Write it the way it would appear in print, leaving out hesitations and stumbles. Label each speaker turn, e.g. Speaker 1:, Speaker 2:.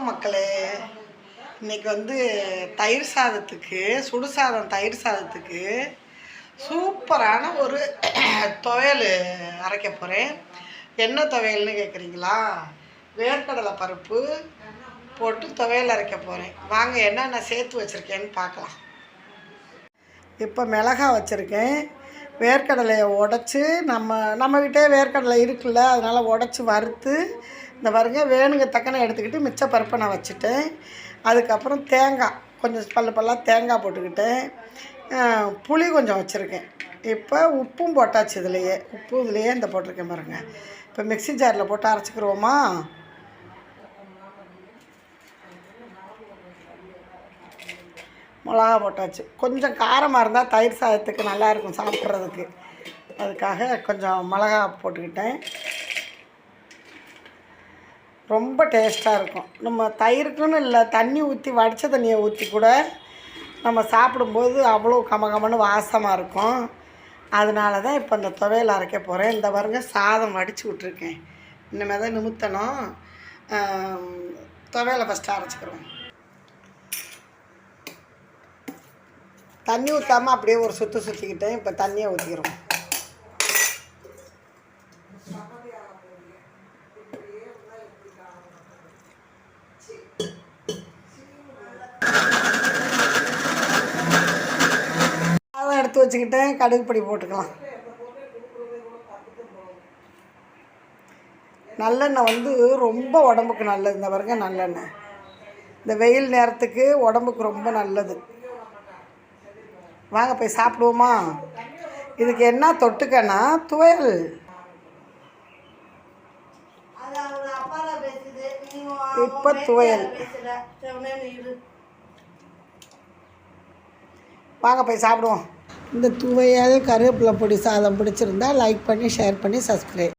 Speaker 1: வணக்கம் மக்களே. இன்றைக்கி வந்து தயிர் சாதத்துக்கு சுடு சாதம் தயிர் சாதத்துக்கு சூப்பரான ஒரு துவையல் அரைக்க போகிறேன். என்ன துவையல்னு கேட்குறீங்களா? வேர்க்கடலை பருப்பு போட்டு துவையல் அரைக்க போகிறேன். வாங்க என்னென்ன சேர்த்து வச்சுருக்கேன்னு பார்க்கலாம். இப்போ மிளகாய் வச்சுருக்கேன். வேர்க்கடலையை உடச்சி நம்மக்கிட்டே வேர்க்கடலை இருக்குல்ல, அதனால் உடச்சி வறுத்து இந்த பாருங்க வேணுங்க தக்கனை எடுத்துக்கிட்டு மிச்ச பருப்பை நான் வச்சுட்டேன். அதுக்கப்புறம் தேங்காய் கொஞ்சம் பல்லாக தேங்காய் போட்டுக்கிட்டேன். புளி கொஞ்சம் வச்சுருக்கேன். இப்போ உப்பும் போட்டாச்சு. இதுலேயே இந்த போட்டிருக்கேன் பாருங்க. இப்போ மிக்ஸி ஜாரில் போட்டு அரைச்சிக்கிருவோமா? மிளகா போட்டாச்சு. கொஞ்சம் காரமாக இருந்தால் தயிர் சாதத்துக்கு நல்லாயிருக்கும் சாப்பிட்றதுக்கு. அதுக்காக கொஞ்சம் மிளகா போட்டுக்கிட்டேன். ரொம்ப டேஸ்ட்டாக இருக்கும். நம்ம தயிருக்குன்னு இல்லை, தண்ணி ஊற்றி வடித்த தண்ணியை ஊற்றி கூட நம்ம சாப்பிடும்போது அவ்வளோ கமகமன்னு வாசமாக இருக்கும். அதனால தான் இப்போ இந்த துவையல் அரைக்க போகிறேன். இந்த பாருங்க சாதம் வடித்து விட்ருக்கேன். இனிமேல் தான் நிமித்தணும். துவையலை ஃபஸ்ட்டு அரைச்சிக்கிறோம். தண்ணி ஊற்றாமல் அப்படியே ஒரு சுற்றிக்கிட்டேன். இப்போ தண்ணியை ஊற்றிக்கிறோம். சாதம் எடுத்து வச்சுக்கிட்டேன். கடுகு பொடி போட்டுக்கலாம். நல்லெண்ணெய் வந்து ரொம்ப உடம்புக்கு நல்லது. இந்த பாருங்க நல்லெண்ணெய் இந்த வெயில் நேரத்துக்கு உடம்புக்கு ரொம்ப நல்லது. வாங்க போய் சாப்பிடுவோமா? இதுக்கு என்ன தொட்டுக்கன்னா துவையல். இப்போ துவையல். வாங்க போய் சாப்பிடுவோம். இந்த துவையல் கருவேப்பிலை பொடி சாதம் பிடிச்சிருந்தா லைக் பண்ணி ஷேர் பண்ணி சப்ஸ்கிரைப்.